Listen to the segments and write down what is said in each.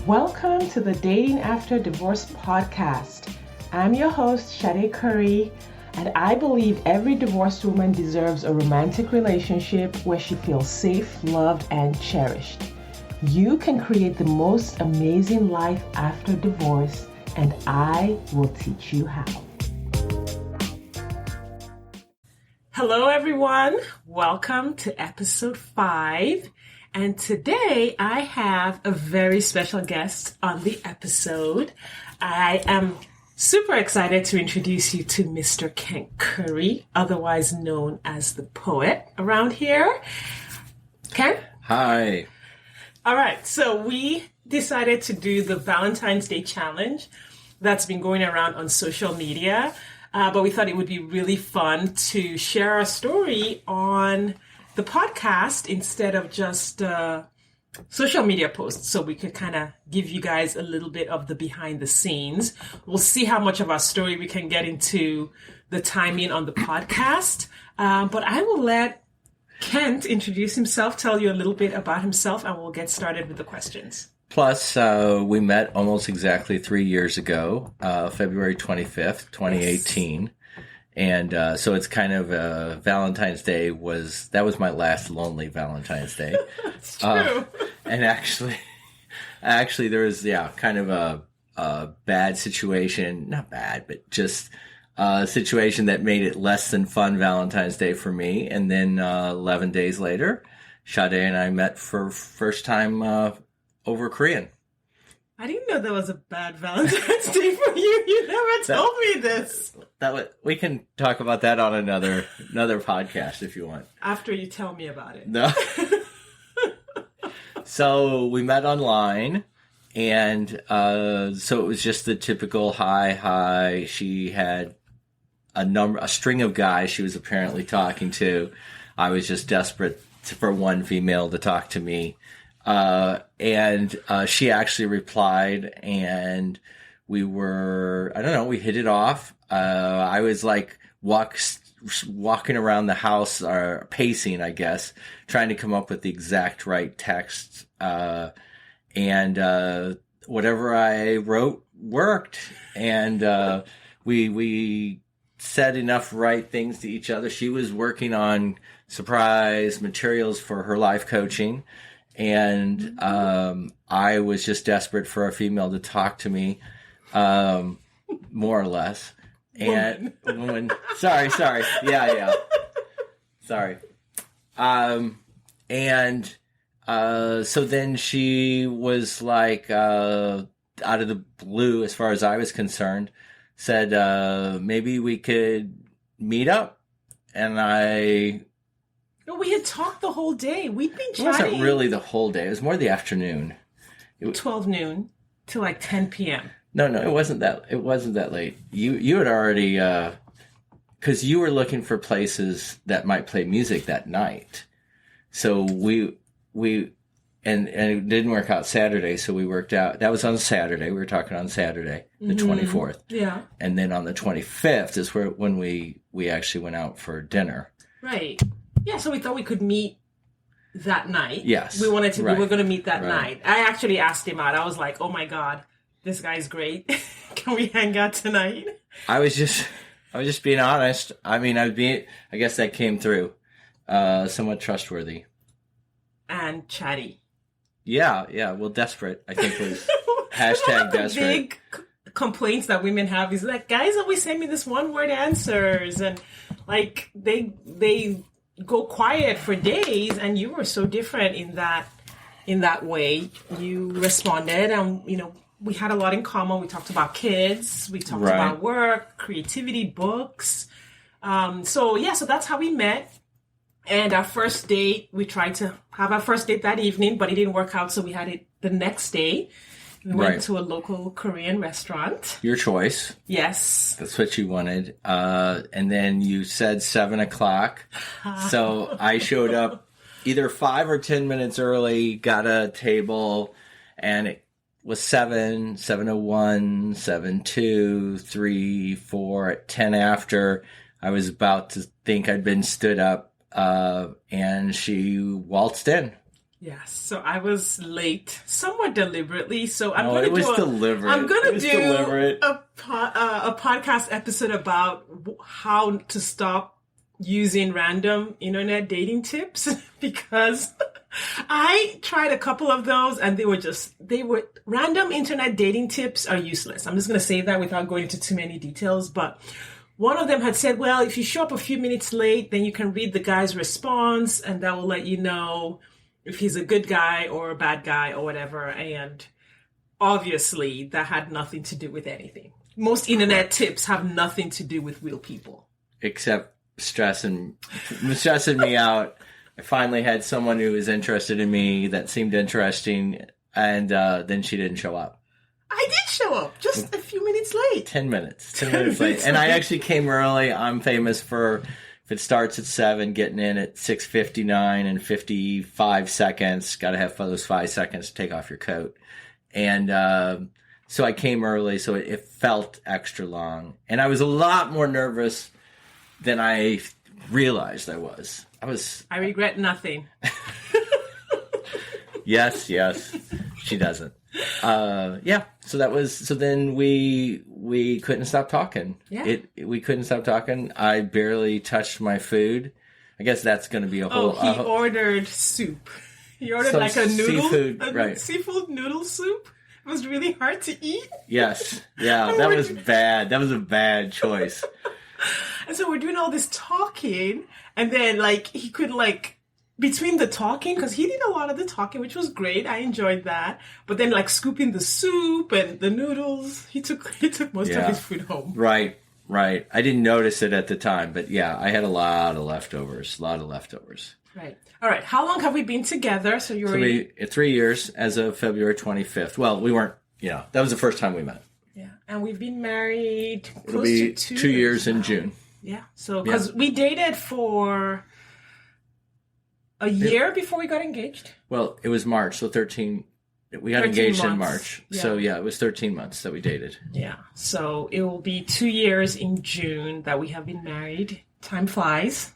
Welcome to the Dating After Divorce podcast. I'm your host, Sade Curry, and I believe every divorced woman deserves a romantic relationship where she feels safe, loved, and cherished. You can create the most amazing life after divorce, and I will teach you how. Hello, everyone. Welcome to episode 5. And today I have a very special guest on the episode. I am super excited to introduce you to Mr. Kent Curry, otherwise known as the poet around here. Kent? Hi. All right, so we decided to do the Valentine's Day challenge that's been going around on social media, but we thought it would be really fun to share our story on the podcast instead of just social media posts, so we could kind of give you guys a little bit of the behind the scenes. We'll see how much of our story we can get into the timing on the podcast, but I will let Kent introduce himself, tell you a little bit about himself, and we'll get started with the questions. Plus, we met almost exactly 3 years ago, February 25th, 2018. Yes. And so it's kind of Valentine's Day was my last lonely Valentine's Day. That's true. And actually there was kind of a bad situation, not bad, but just a situation that made it less than fun Valentine's Day for me. And then 11 days later, Sade and I met for first time over Korean. I didn't know there was a bad Valentine's Day for you. You never told me this. We can talk about that on another podcast if you want. After you tell me about it. No. So we met online, and so it was just the typical hi. She had a string of guys she was apparently talking to. I was just desperate for one female to talk to me. And she actually replied, and we hit it off. I was like walking around the house, or pacing, I guess, trying to come up with the exact right text. And whatever I wrote worked. And, we said enough right things to each other. She was working on surprise materials for her life coaching. And I was just desperate for a female to talk to me, more or less. And woman, sorry, yeah, sorry. And so then she was like, out of the blue, as far as I was concerned, said maybe we could meet up, and No, we had talked the whole day. We'd been chatting. It wasn't really the whole day. It was more the afternoon. 12 noon to like 10 p.m. No, it wasn't that late. You had already, because you were looking for places that might play music that night. So we and it didn't work out Saturday, so we worked out. That was on Saturday. We were talking on Saturday, the 24th. Yeah. And then on the 25th is when we actually went out for dinner. Right. Yeah, so we thought we could meet that night. Yes. We were going to meet that night. I actually asked him out. I was like, oh my God, this guy's great. Can we hang out tonight? I was just being honest. I mean, I guess that came through. Somewhat trustworthy. And chatty. Yeah. Well, desperate, I think was hashtag desperate. Big complaints that women have is like, guys always send me this one word answers, and like they go quiet for days, and you were so different in that way. You responded, and we had a lot in common. We talked about kids, we talked about work, creativity, books. So that's how we met. And our first date, we tried to have our first date that evening, but it didn't work out, so we had it the next day. We went to a local Korean restaurant. Your choice. Yes. That's what you wanted. And then you said 7:00. So I showed up either 5 or 10 minutes early, got a table, and it was 7, 7:01, 7:02, 3, 4, at 10 after. I was about to think I'd been stood up, and she waltzed in. Yes, so I was late, somewhat deliberately. So I'm No, going it to was do deliberate. I'm going It to was do deliberate. a podcast episode about how to stop using random internet dating tips because I tried a couple of those and they were random internet dating tips are useless. I'm just going to say that without going into too many details, but one of them had said, well, if you show up a few minutes late, then you can read the guy's response and that will let you know if he's a good guy or a bad guy or whatever. And obviously that had nothing to do with anything. Most internet tips have nothing to do with real people. Except stressing me out. I finally had someone who was interested in me that seemed interesting, and then she didn't show up. I did show up just a few minutes late. 10 minutes. 10 minutes late. And I actually came early. I'm famous for, if it starts at 7, getting in at 6:59 and 55 seconds. Got to have those 5 seconds to take off your coat. And so I came early, so it felt extra long. And I was a lot more nervous than I realized I was. I regret nothing. Yes. She doesn't. Yeah. So then we couldn't stop talking. Yeah. We couldn't stop talking. I barely touched my food. I guess that's going to be a whole. He ordered soup. He ordered like a noodle, seafood, seafood noodle soup. It was really hard to eat. Yes. Yeah. That was bad. That was a bad choice. And so we're doing all this talking, and then he couldn't between the talking, because he did a lot of the talking, which was great. I enjoyed that. But then scooping the soup and the noodles, he took most of his food home. Right. I didn't notice it at the time, but yeah, I had a lot of leftovers. Right. All right. How long have we been together? So 3 years as of February 25th. Well, we weren't, that was the first time we met. Yeah. And we've been married It'll be 2 years in June. Yeah. So, because we dated for a year before we got engaged. Well, it was March, so 13. We got engaged months. in March. Yeah. So, yeah, it was 13 months that we dated. Yeah. So, it will be 2 years in June that we have been married. Time flies.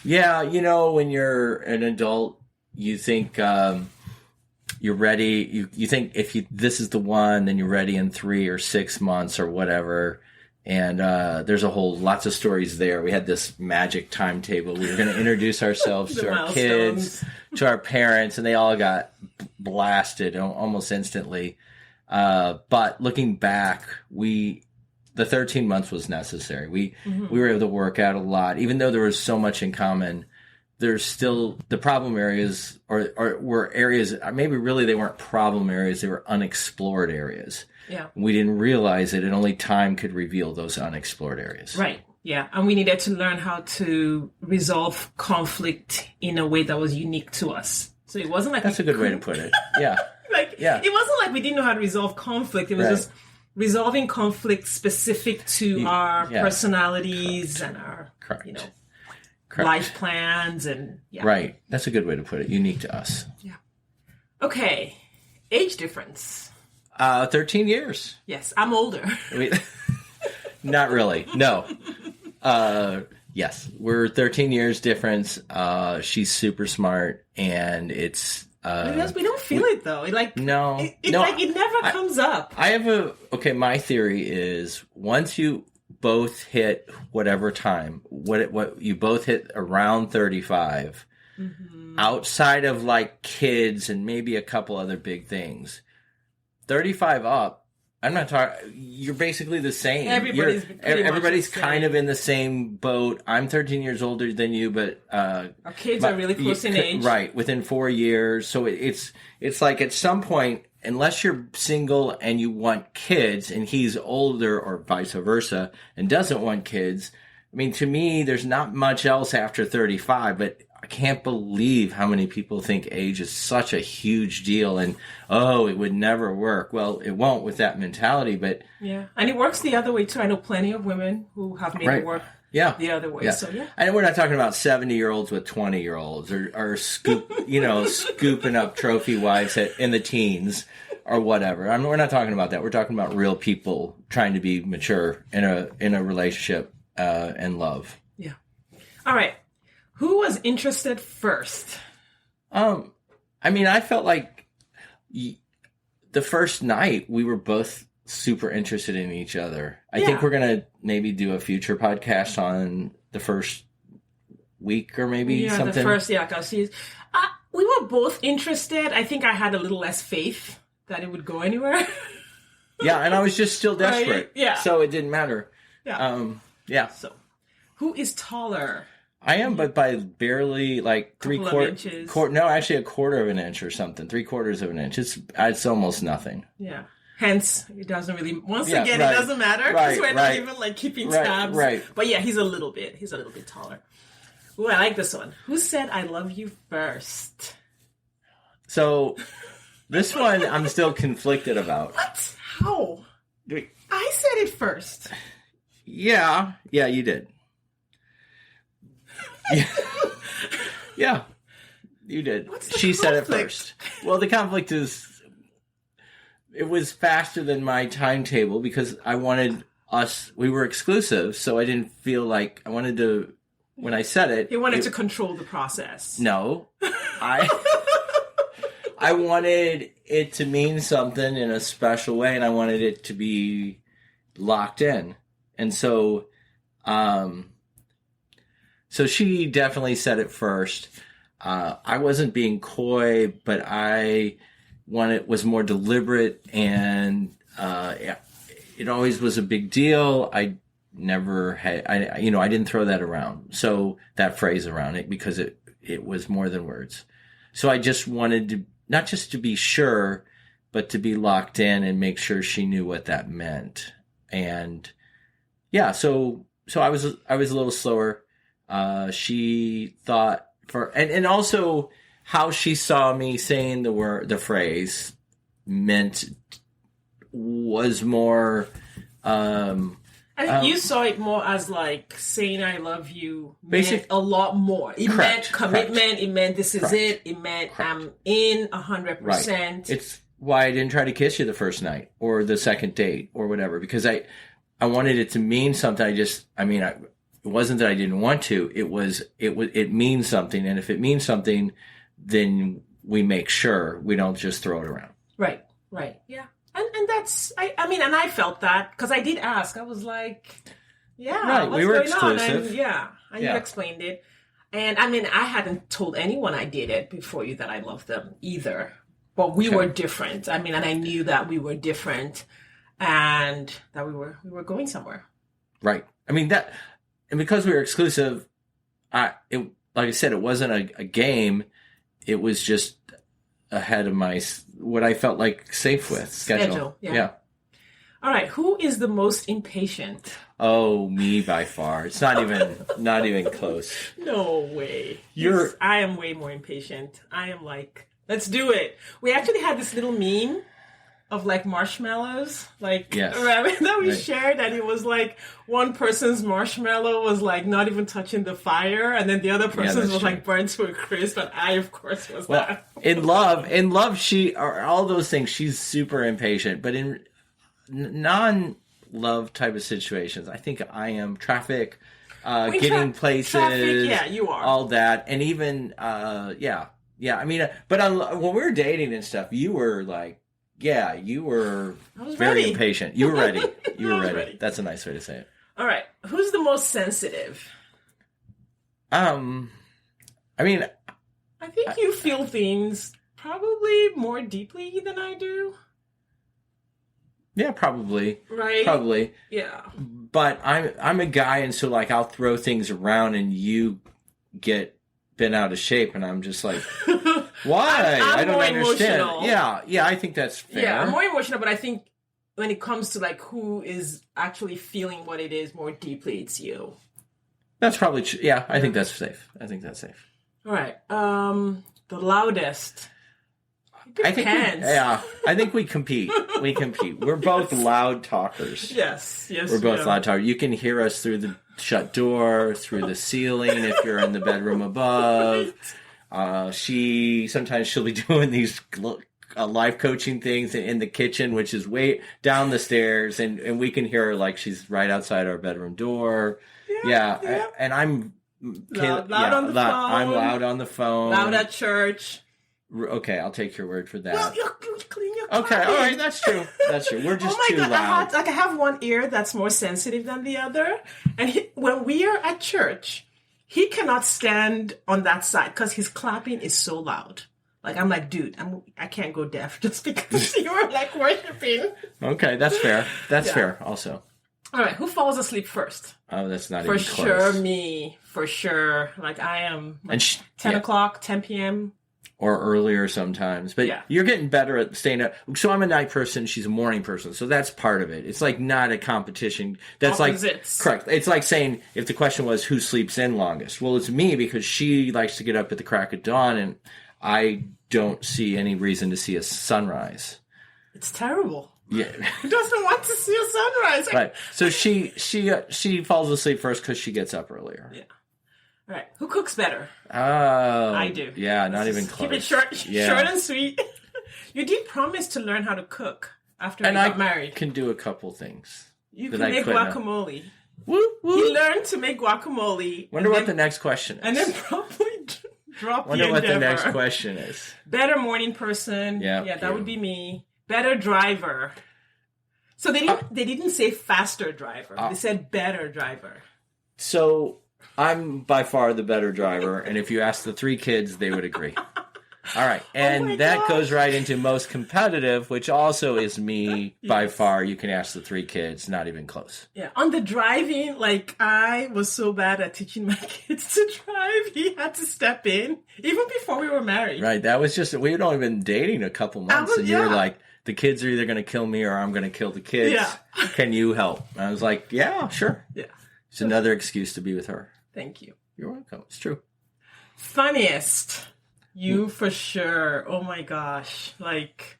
Yeah, when you're an adult, you think you're ready. You think this is the one, then you're ready in 3 or 6 months or whatever. And there's lots of stories there. We had this magic timetable. We were going to introduce ourselves to our kids, to our parents, and they all got blasted almost instantly. But looking back, the 13 months was necessary. We were able to work out a lot, even though there was so much in common. There's still the problem areas, or were areas. Maybe really they weren't problem areas; they were unexplored areas. Yeah. We didn't realize it, and only time could reveal those unexplored areas. Right. Yeah. And we needed to learn how to resolve conflict in a way that was unique to us. So it wasn't that's a good way to put it. Yeah. It wasn't like we didn't know how to resolve conflict. It was just resolving conflict specific to our personalities and our, Correct. life plans and Right. That's a good way to put it. Unique to us. Yeah. Okay. Age difference. 13 years. Yes, I'm older. Not really. No. Yes, we're 13 years difference. She's super smart, and it's. We don't feel it though. No. It never comes up. I have my theory is once you both hit whatever time, what you both hit around 35, outside of kids and maybe a couple other big things. 35 up, I'm not talking. You're basically the same. Everybody's kind of in the same boat. I'm 13 years older than you, but our kids are really close in age. Right, within 4 years. So it's like at some point, unless you're single and you want kids, and he's older or vice versa and doesn't want kids. I mean, to me, there's not much else after 35, but I can't believe how many people think age is such a huge deal and, it would never work. Well, it won't with that mentality, but... Yeah, and it works the other way, too. I know plenty of women who have made it work the other way. Yeah. So, yeah. And we're not talking about 70-year-olds with 20-year-olds or scooping up trophy wives in the teens or whatever. We're not talking about that. We're talking about real people trying to be mature in a relationship and love. Yeah. All right. Who was interested first? I mean, I felt like the first night we were both super interested in each other. I think we're going to maybe do a future podcast on the first week or maybe something. The first, because we were both interested. I think I had a little less faith that it would go anywhere. Yeah, and I was just still desperate. Right? Yeah. So it didn't matter. Yeah. So, who is taller? I am, but by barely like inches. No, actually a quarter of an inch or something. 3/4 of an inch. It's almost nothing. Yeah. Hence, it doesn't really. Once again, it doesn't matter because we're not even like keeping tabs. Right. But yeah, he's a little bit taller. Ooh, I like this one. Who said "I love you" first? So, this one I'm still conflicted about. What? How? I said it first. Yeah, you did. Yeah, you did. She said it first. Well, the conflict is, it was faster than my timetable because I wanted we were exclusive, so I didn't feel like I wanted to, when I said it. You wanted to control the process. No. I wanted it to mean something in a special way, and I wanted it to be locked in. And so, so she definitely said it first. I wasn't being coy, but I was more deliberate, and it always was a big deal. I never had, I didn't throw that around. So that phrase around it, because it was more than words. So I just wanted to, not just to be sure, but to be locked in and make sure she knew what that meant. And yeah, so I was a little slower. She thought and also how she saw me saying the phrase was more, I think you saw it more as like saying "I love you" meant a lot more. It meant commitment. Correct. It meant this is it. It meant I'm in 100%. Right. It's why I didn't try to kiss you the first night or the second date or whatever, because I wanted it to mean something. It wasn't that I didn't want to. It means something, and if it means something, then we make sure we don't just throw it around. Right. Yeah. And that's, and I felt that because I did ask. I was like, what's we were going exclusive. on? And you explained it. And I hadn't told anyone I did it before you that I loved them either. But we were different. And I knew that we were different and that we were going somewhere. Right. And because we were exclusive, like I said, it wasn't a game. It was just ahead of what I felt like safe with schedule. Yeah. All right. Who is the most impatient? Oh, me by far. It's not even close. No way. I am way more impatient. I am like, let's do it. We actually had this little meme of like marshmallows, that we shared, and it was like one person's marshmallow was like not even touching the fire, and then the other person's was like burnt to a crisp, and I of course was that. In love, all those things, she's super impatient, but in non-love type of situations, I think I am traffic, getting places, traffic, you are all that, and even but when we were dating and stuff, you were like. Yeah, you were very impatient. You were ready. You were ready. That's a nice way to say it. All right. Who's the most sensitive? I think you feel things probably more deeply than I do. Yeah, probably. Right? Probably. Yeah. But I'm a guy, and so like I'll throw things around and you get bent out of shape, and I'm just like... Why? I don't understand. Emotional. Yeah, I think that's fair. Yeah, I'm more emotional, but I think when it comes to like who is actually feeling what it is more deeply, it's you. That's probably true. Yeah, I think that's safe. All right. The loudest. It depends. I think we compete. We're both loud talkers. Yes. We're both loud talkers. You can hear us through the shut door, through the ceiling if you're in the bedroom above. Sometimes she'll be doing these life coaching things in the kitchen, which is way down the stairs, and we can hear her like she's right outside our bedroom door. Yeah. And I'm loud on the phone. I'm loud on the phone. Loud at church. Okay, I'll take your word for that. Well, you're okay, clapping. all right, that's true. That's true. We're just too loud. I have one ear that's more sensitive than the other. And when we are at church, he cannot stand on that side because his clapping is so loud. Like, I'm like, dude, I can't go deaf just because you were like worshiping. Okay, that's fair. That's fair also. All right, who falls asleep first? Oh, that's not even close. For sure, me. For sure. Like, I am like 10 o'clock, 10 p.m. Or earlier sometimes. But you're getting better at staying up. So I'm a night person. She's a morning person. So that's part of it. It's like not a competition. That's Opposites. Correct. It's like saying if the question was who sleeps in longest. Well, it's me because she likes to get up at the crack of dawn and I don't see any reason to see a sunrise. It's terrible. Yeah. Who doesn't want to see a sunrise? Right. So she falls asleep first because she gets up earlier. Yeah. All right. Who cooks better? Oh. I do. Yeah, not even close. Keep it short and sweet. You did promise to learn how to cook after we got married. I can do a couple things. You can make guacamole. Woo, woo. He learned to make guacamole. Wonder what the next question is. And then probably drop Wonder the what the endeavor. next question is. Better morning person. Yeah, that would be me. Better driver. So they didn't say faster driver. They said better driver. So I'm by far the better driver, and if you ask the three kids, they would agree. All right, and that goes right into most competitive, which also is me by far. You can ask the three kids, not even close. Yeah, on the driving, like I was so bad at teaching my kids to drive. He had to step in, even before we were married. Right, that was just, we had only been dating a couple months, and you were like, the kids are either going to kill me or I'm going to kill the kids. Yeah. Can you help? And I was like, yeah, sure. Yeah. It's another excuse to be with her. Thank you. You're welcome. It's true. Funniest. You for sure. Oh my gosh. Like,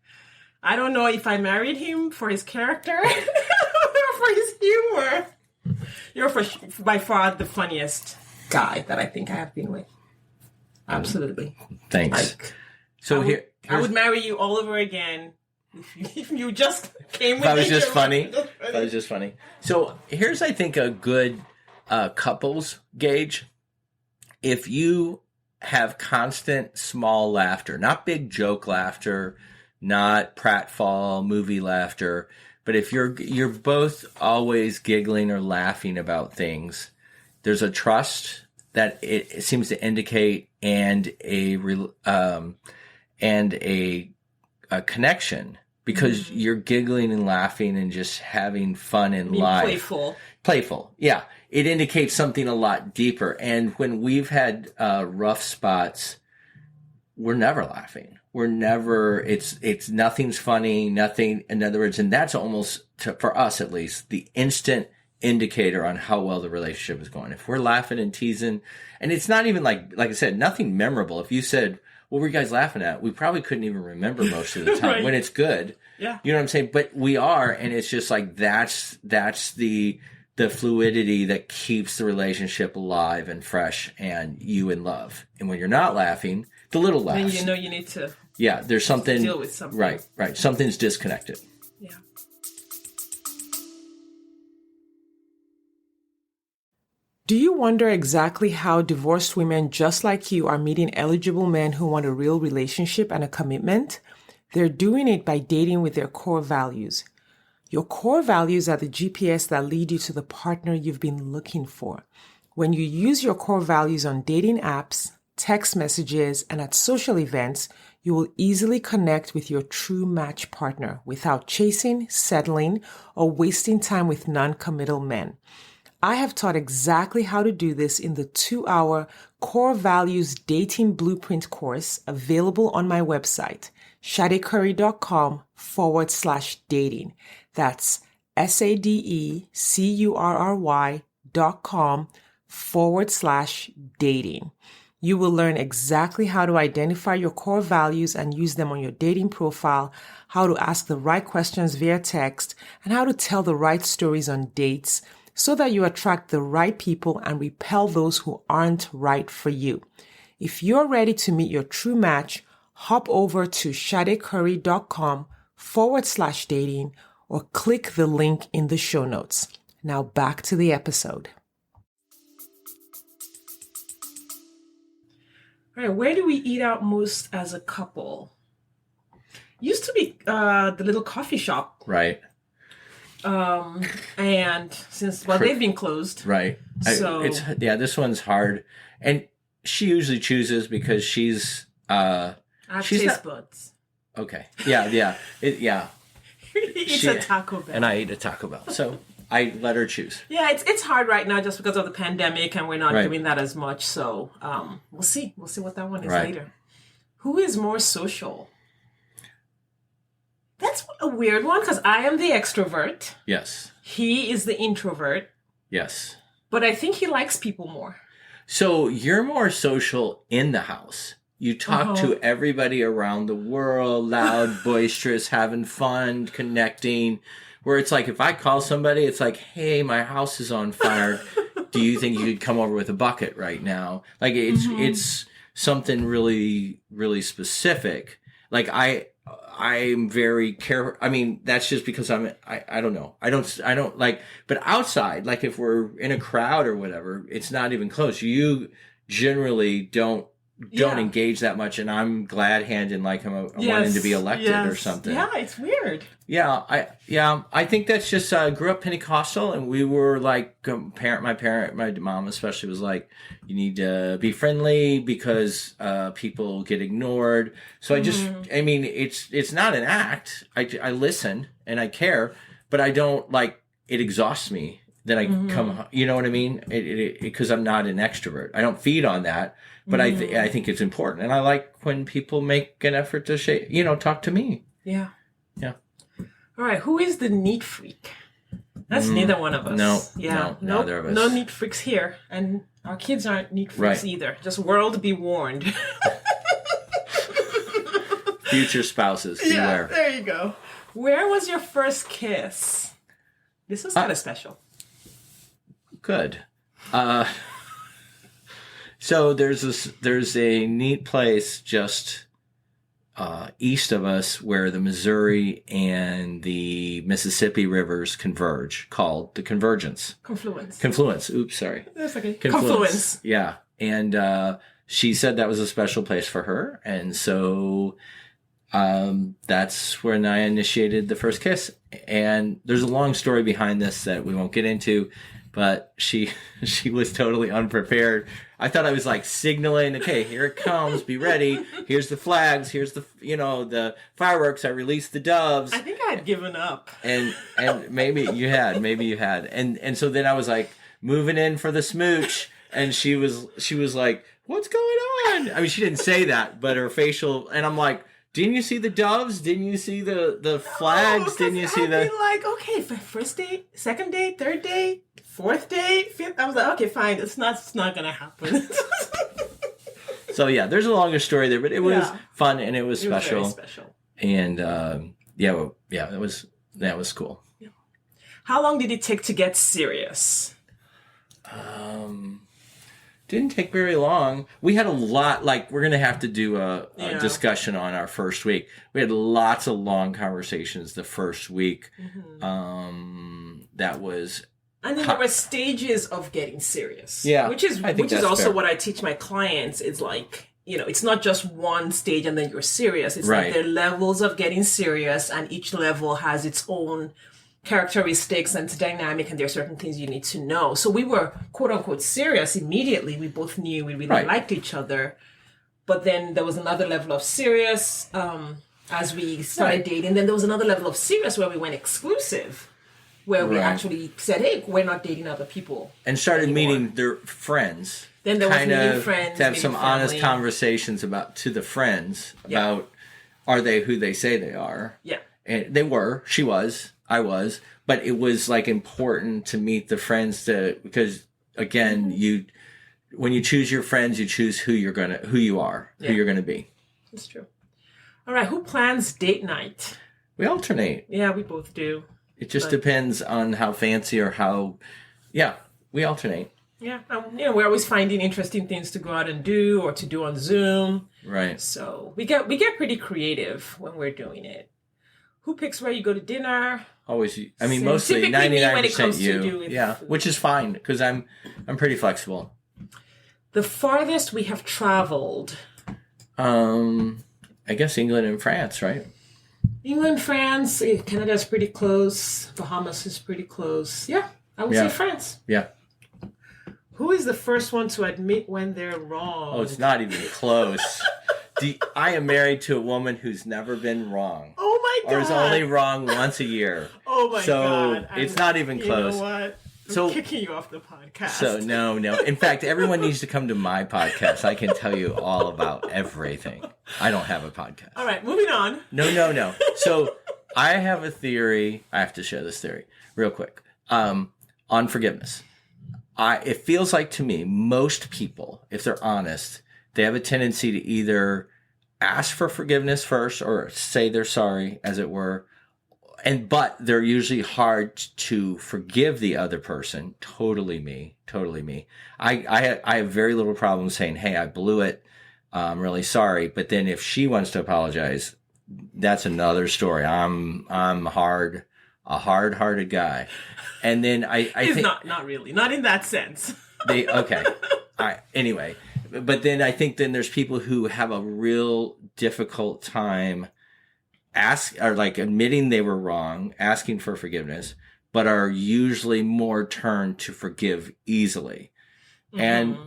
I don't know if I married him for his character or for his humor. You're by far the funniest guy that I think I have been with. Absolutely. Thanks. Like, so I would marry you all over again if you just came with That was just funny. That was just funny. So here's, I think, a good couples gauge. If you have constant small laughter, not big joke laughter, not pratfall movie laughter, but if you're both always giggling or laughing about things, there's a trust that it seems to indicate and a connection because you're giggling and laughing and just having fun in life. Playful. Yeah. It indicates something a lot deeper. And when we've had rough spots, we're never laughing. We're never, it's nothing's funny, nothing. In other words, and that's almost, for us at least, the instant indicator on how well the relationship is going. If we're laughing and teasing, and it's not even like I said, nothing memorable. If you said, what were you guys laughing at? We probably couldn't even remember most of the time when it's good. Yeah. You know what I'm saying? But we are, and it's just like, that's the fluidity that keeps the relationship alive and fresh and you in love. And when you're not laughing, the little laughs. Then you know you need to there's something. Deal with something. Right. Something's disconnected. Yeah. Do you wonder exactly how divorced women just like you are meeting eligible men who want a real relationship and a commitment? They're doing it by dating with their core values. Your core values are the GPS that lead you to the partner you've been looking for. When you use your core values on dating apps, text messages, and at social events, you will easily connect with your true match partner without chasing, settling, or wasting time with non-committal men. I have taught exactly how to do this in the 2-hour Core Values Dating Blueprint course available on my website, shadecurry.com/dating. That's SADECURRY.com/dating. You will learn exactly how to identify your core values and use them on your dating profile, how to ask the right questions via text, and how to tell the right stories on dates so that you attract the right people and repel those who aren't right for you. If you're ready to meet your true match, hop over to shadecurry.com/dating or click the link in the show notes. Now back to the episode. All right, where do we eat out most as a couple? Used to be the little coffee shop. Right. And since, well, they've been closed. Right. So This one's hard. And she usually chooses because she's I have she's taste not, buds. okay. Yeah. It's a Taco Bell. And I eat a Taco Bell. So I let her choose. Yeah, it's hard right now just because of the pandemic and we're not Right. doing that as much. So we'll see. We'll see what that one is Right. later. Who is more social? That's a weird one because I am the extrovert. Yes. He is the introvert. Yes. But I think he likes people more. So you're more social in the house. You talk to everybody around the world, loud, boisterous, having fun, connecting. Where it's like, if I call somebody, it's like, hey, my house is on fire. Do you think you could come over with a bucket right now? Like, it's something really, really specific. Like, I'm very careful. I mean, that's just because I don't know. I don't like, but outside, like if we're in a crowd or whatever, it's not even close. You generally don't engage that much. And I'm glad handing like I'm wanting to be elected or something. Yeah, it's weird. Yeah. I think that's just, grew up Pentecostal and we were like, my mom especially was like, you need to be friendly because, people get ignored. So I mean, it's not an act. I listen and I care, but I don't like, it exhausts me that I come, you know what I mean? Because I'm not an extrovert. I don't feed on that, but I think it's important. And I like when people make an effort to talk to me. Yeah. Yeah. All right. Who is the neat freak? That's neither one of us. No, neither of us. No neat freaks here. And our kids aren't neat freaks either. Just world be warned. Future spouses, beware. Yeah, there you go. Where was your first kiss? This was kind of special. Good. So there's a neat place just east of us where the Missouri and the Mississippi rivers converge, called the Confluence. Oops, sorry. That's okay. Confluence. Yeah. And she said that was a special place for her. And so that's when I initiated the first kiss. And there's a long story behind this that we won't get into, but she was totally unprepared. I thought I was like signaling, okay, here it comes, be ready. Here's the flags, here's the fireworks. I released the doves. I think I had given up. And maybe you had. And so then I was like moving in for the smooch, and she was like, "What's going on?" I mean, she didn't say that, but her facial, and I'm like, didn't you see the doves? Didn't you see the flags? No, didn't you see I'd be like, okay, first date, second date, third date, fourth date, fifth. I was like, okay, fine. It's not gonna happen. So yeah, there's a longer story there, but it was fun and it was special. It was very special. And that was cool. Yeah. How long did it take to get serious? Didn't take very long. We had a lot, like, we're going to have to do a discussion on our first week. We had lots of long conversations the first week. That was... And then there were stages of getting serious. Yeah. Which is also fair. what I teach my clients. It's like, it's not just one stage and then you're serious. It's Right. like there are levels of getting serious, and each level has its own characteristics and it's dynamic, and there are certain things you need to know. So we were quote unquote serious immediately. We both knew we really liked each other. But then there was another level of serious as we started dating. Then there was another level of serious where we went exclusive, where we actually said, hey, we're not dating other people. And started anymore. meeting their friends. Then there was meeting friends. To have some family. honest conversations to the friends about, are they who they say they are? Yeah. And they were. She was. I was. But it was like important to meet the friends because again, when you choose your friends, you choose who you are, who you're gonna be. That's true. All right, who plans date night? We alternate. Yeah, we both do. It just depends on how fancy or how. Yeah, we alternate. Yeah, we're always finding interesting things to go out and do or to do on Zoom. Right. So we get pretty creative when we're doing it. Who picks where you go to dinner? Always. I mean, mostly 99% you. Yeah, which is fine because I'm pretty flexible. The farthest we have traveled. I guess England and France, right? England, France, Canada's pretty close. Bahamas is pretty close. Yeah, I would say France. Yeah. Who is the first one to admit when they're wrong? Oh, it's not even close. I am married to a woman who's never been wrong. Oh my God. Or is only wrong once a year. Oh my God. So it's not even close. You know what? I'm kicking you off the podcast. So no. In fact, everyone needs to come to my podcast. I can tell you all about everything. I don't have a podcast. All right, moving on. No. So I have a theory. I have to share this theory real quick. On forgiveness. It feels like to me, most people, if they're honest, they have a tendency to either ask for forgiveness first or say they're sorry, as it were. But they're usually hard to forgive the other person. Totally me. I have very little problem saying, hey, I blew it. I'm really sorry. But then if she wants to apologize, that's another story. I'm a hard-hearted guy. And then I think not really, not in that sense. Anyway, but then I think then there's people who have a real difficult time admitting they were wrong, asking for forgiveness, but are usually more turned to forgive easily. Mm-hmm. And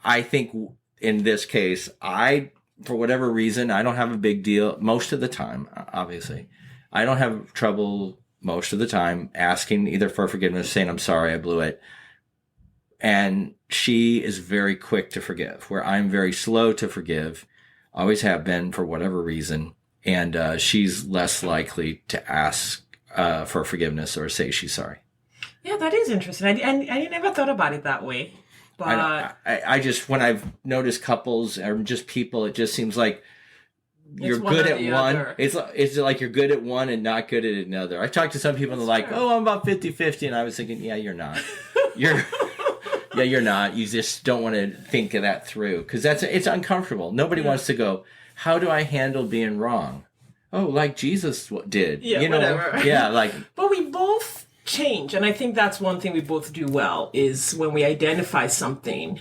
I think in this case, for whatever reason, I don't have a big deal most of the time, obviously. I don't have trouble most of the time asking either for forgiveness, saying, I'm sorry, I blew it. And she is very quick to forgive, where I'm very slow to forgive, always have been for whatever reason. And she's less likely to ask for forgiveness or say she's sorry. Yeah, that is interesting. I never thought about it that way. But I just, when I've noticed couples or just people, it just seems like you're good at one. It's like you're good at one and not good at another. I talked to some people and they're like, oh, I'm about 50-50. And I was thinking, yeah, you're not. You're not. You just don't want to think of that through because it's uncomfortable. Nobody wants to go, how do I handle being wrong? Oh, like Jesus did. Yeah, whatever. Yeah, But we both change. And I think that's one thing we both do well is when we identify something,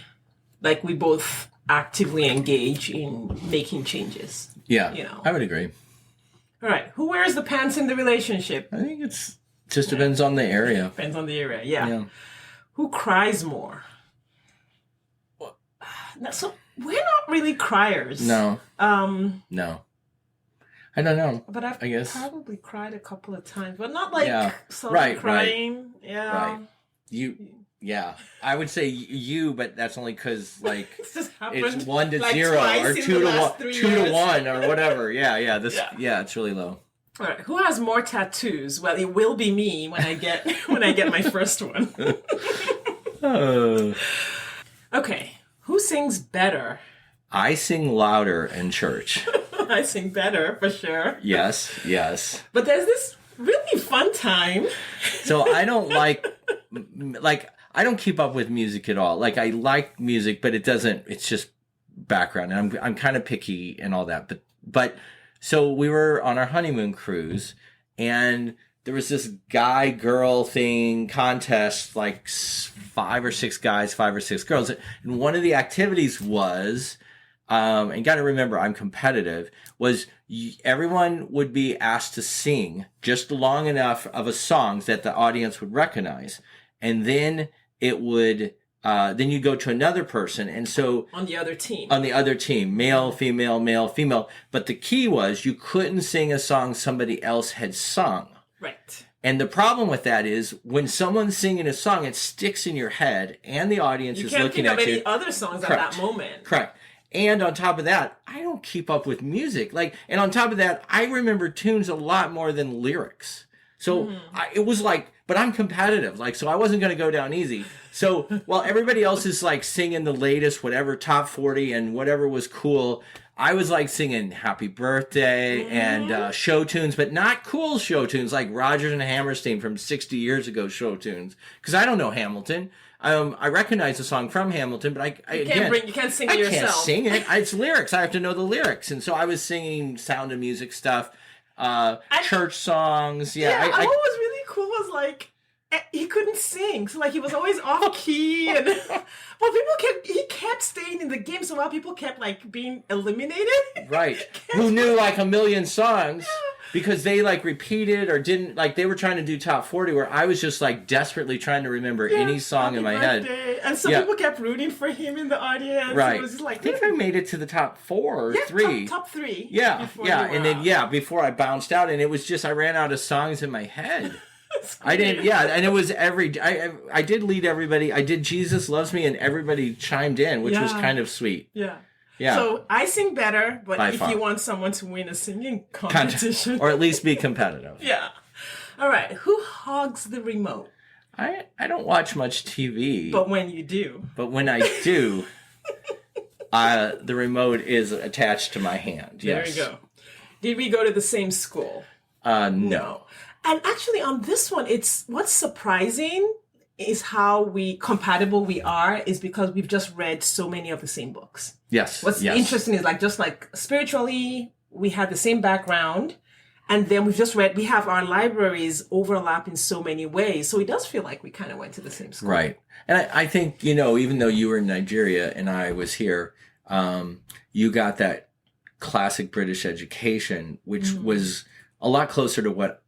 like we both actively engage in making changes. Yeah, I would agree. All right. Who wears the pants in the relationship? I think it's just depends on the area. Depends on the area, yeah. Who cries more? So we're not really criers. No. No. I don't know. But I guess probably cried a couple of times, but not like crying. Right. Yeah. Right. I would say you, but that's only because it's 1-0 or 2-1 or whatever. Yeah. It's really low. All right. Who has more tattoos? Well, it will be me when I get my first one. Okay. Who sings better? I sing louder in church. I sing better, for sure. Yes. But there's this really fun time. So I don't I don't keep up with music at all. I like music, but it's just background. And I'm kind of picky and all that. But so we were on our honeymoon cruise and there was this guy-girl thing contest, 5 or 6 guys, 5 or 6 girls. And one of the activities was, and got to remember, I'm competitive, was everyone would be asked to sing just long enough of a song that the audience would recognize. And then it would, then you go to another person. And so on the other team, male, female. But the key was you couldn't sing a song somebody else had sung. Right. And the problem with that is when someone's singing a song, it sticks in your head and the audience is looking at you. You can't think of any other songs at that moment. Correct. And on top of that, I don't keep up with music. And on top of that, I remember tunes a lot more than lyrics. So it was but I'm competitive. So I wasn't going to go down easy. So while everybody else is singing the latest, whatever, top 40 and whatever was cool, I was singing Happy Birthday and show tunes, but not cool show tunes like Rodgers and Hammerstein from 60 years ago show tunes. Because I don't know Hamilton. I recognize the song from Hamilton, but you can't sing it yourself. I can't sing it. It's lyrics. I have to know the lyrics. And so I was singing Sound of Music stuff, church songs. What was really cool was he couldn't sing, so like he was always off key, and well, he kept staying in the game, so while people kept like being eliminated, right? Who knew like a million songs because they like repeated or didn't like they were trying to do top 40, where I was just like desperately trying to remember any song in my head, and so people kept rooting for him in the audience. Right? It was just like, I think I made it to the top 4 or 3, top 3, and then before I bounced out, and it was just I ran out of songs in my head. I didn't, and it was I did lead everybody. I did Jesus Loves Me, and everybody chimed in, which was kind of sweet. Yeah. Yeah. So I sing better, but By if far. you want someone to win a singing competition. Or at least be competitive. Yeah. All right. Who hogs the remote? I don't watch much TV. But when you do. But when I do, the remote is attached to my hand. Yes. There you go. Did we go to the same school? No. And actually on this one, what's surprising is how compatible we are is because we've just read so many of the same books. Yes. What's interesting is just like spiritually, we have the same background, and then we have our libraries overlap in so many ways. So it does feel like we kind of went to the same school. Right. And I think, even though you were in Nigeria and I was here, you got that classic British education, which was a lot closer to what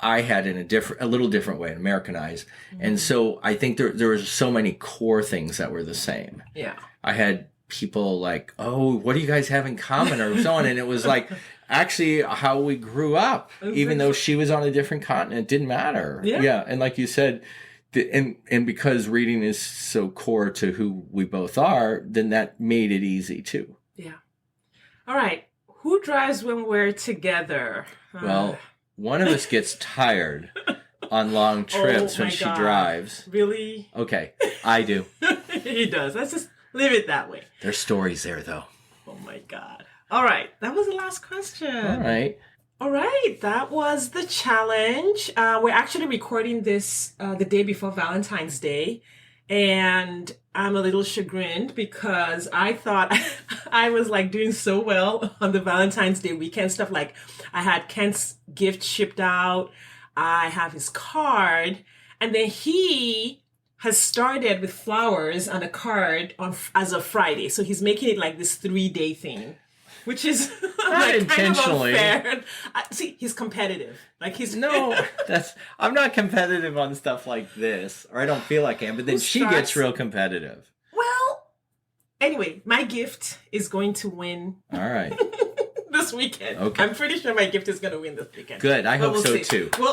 I had in a little different way, Americanized. And so I think there were so many core things that were the same. Yeah. I had people like, oh, what do you guys have in common or so on? And it was like actually how we grew up, even though she was on a different continent, it didn't matter. Yeah. And like you said, and because reading is so core to who we both are, then that made it easy too. Yeah. All right. Who drives when we're together? Well, one of us gets tired on long trips when she drives. Really? Okay, I do. He does. Let's just leave it that way. There's stories there, though. Oh, my God. All right. That was the last question. All right. That was the challenge. We're actually recording this the day before Valentine's Day. And I'm a little chagrined because I thought I was like doing so well on the Valentine's Day weekend stuff. Like I had Kent's gift shipped out. I have his card. And then he has started with flowers on a card as of Friday. So he's making it like this 3-day thing, which is not intentionally. Kind of unfair. See, he's competitive. Like he's I'm not competitive on stuff like this, or I don't feel like I am. But then she gets real competitive. Well, anyway, my gift is going to win. All right. This weekend. Okay. I'm pretty sure my gift is going to win this weekend. Good. I hope so too. Well,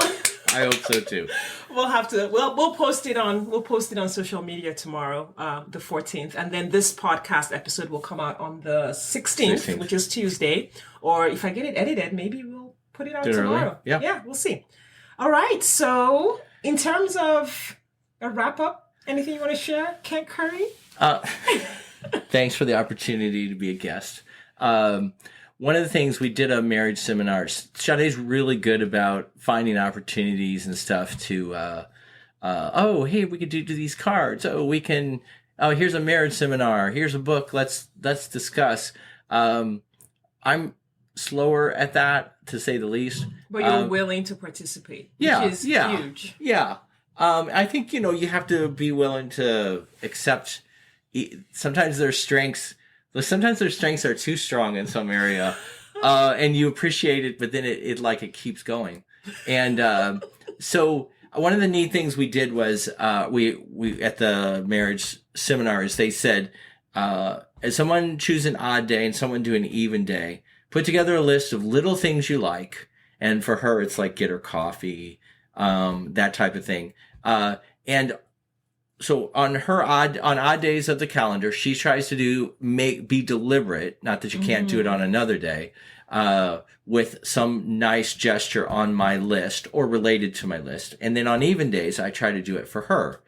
I hope so too. We'll have to. Well, we'll post it on social media tomorrow, the 14th, and then this podcast episode will come out on the 16th, which is Tuesday. Or if I get it edited, maybe we'll put it out tomorrow. Yeah, we'll see. All right. So, in terms of a wrap up, anything you want to share, Kent Curry? Thanks for the opportunity to be a guest. One of the things we did a marriage seminar. Sade's really good about finding opportunities and stuff to, hey, we could do these cards. Here's a marriage seminar. Here's a book. Let's discuss. I'm slower at that, to say the least. But you're willing to participate, which is huge. Yeah. I think, you have to be willing to accept. Sometimes their strengths are too strong in some area, and you appreciate it, but then it keeps going. And so one of the neat things we did was we at the marriage seminars, they said, as someone choose an odd day and someone do an even day, put together a list of little things you like. And for her, it's like get her coffee, that type of thing. And so on odd days of the calendar, she tries to be deliberate. Not that you can't do it on another day, with some nice gesture on my list or related to my list. And then on even days, I try to do it for her.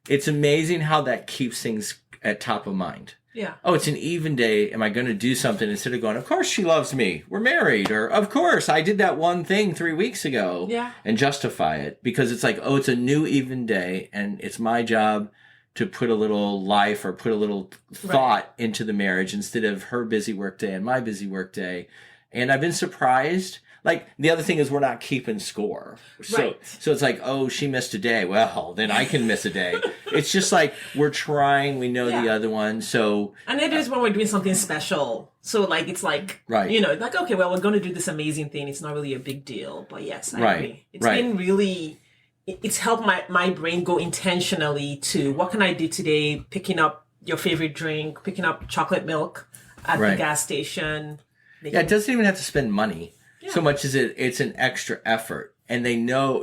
It's amazing how that keeps things at top of mind. Yeah. Oh, it's an even day. Am I going to do something instead of going, of course she loves me. We're married. Or, of course, I did that one thing 3 weeks ago. Yeah. And justify it. Because it's like, it's a new even day. And it's my job to put a little life or put a little thought into the marriage instead of her busy work day and my busy work day. And I've been surprised. like the other thing is we're not keeping score. So it's like, oh, she missed a day. Well, then I can miss a day. It's just like we're trying. We know the other one. So and it is when we're doing something special. So like it's like like okay, well we're going to do this amazing thing. It's not really a big deal, but yes, I agree. It's been really. It's helped my brain go intentionally to what can I do today? Picking up your favorite drink, picking up chocolate milk at the gas station. It doesn't even have to spend money so much as it's an extra effort. And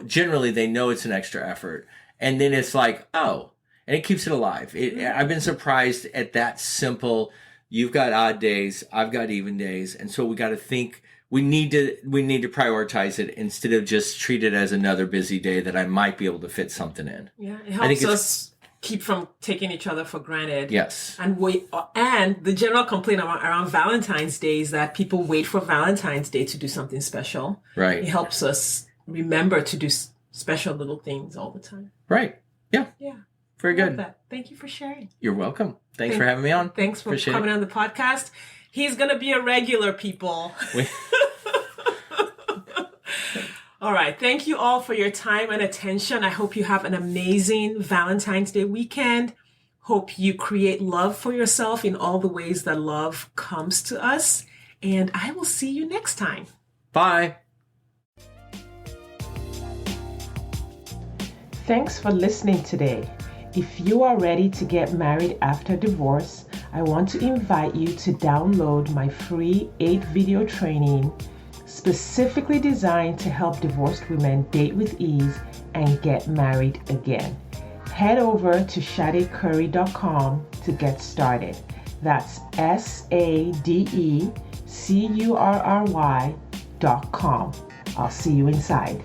generally they know it's an extra effort. And then it's like, oh, and it keeps it alive. I've been surprised at that simple, you've got odd days, I've got even days. And so we got to think, we need to prioritize it instead of just treat it as another busy day that I might be able to fit something in. Yeah, it helps us keep from taking each other for granted. Yes. And the general complaint around Valentine's Day is that people wait for Valentine's Day to do something special. Right. It helps us remember to do special little things all the time. Right. Yeah. Yeah. Very good. That. Thank you for sharing. You're welcome. Thanks for having me on. Thanks for coming on the podcast. He's going to be a regular, people. All right. Thank you all for your time and attention. I hope you have an amazing Valentine's Day weekend. Hope you create love for yourself in all the ways that love comes to us. And I will see you next time. Bye. Thanks for listening today. If you are ready to get married after divorce, I want to invite you to download my free 8-video training specifically designed to help divorced women date with ease and get married again. Head over to sadecurry.com to get started. That's SADECURRY.com. I'll see you inside.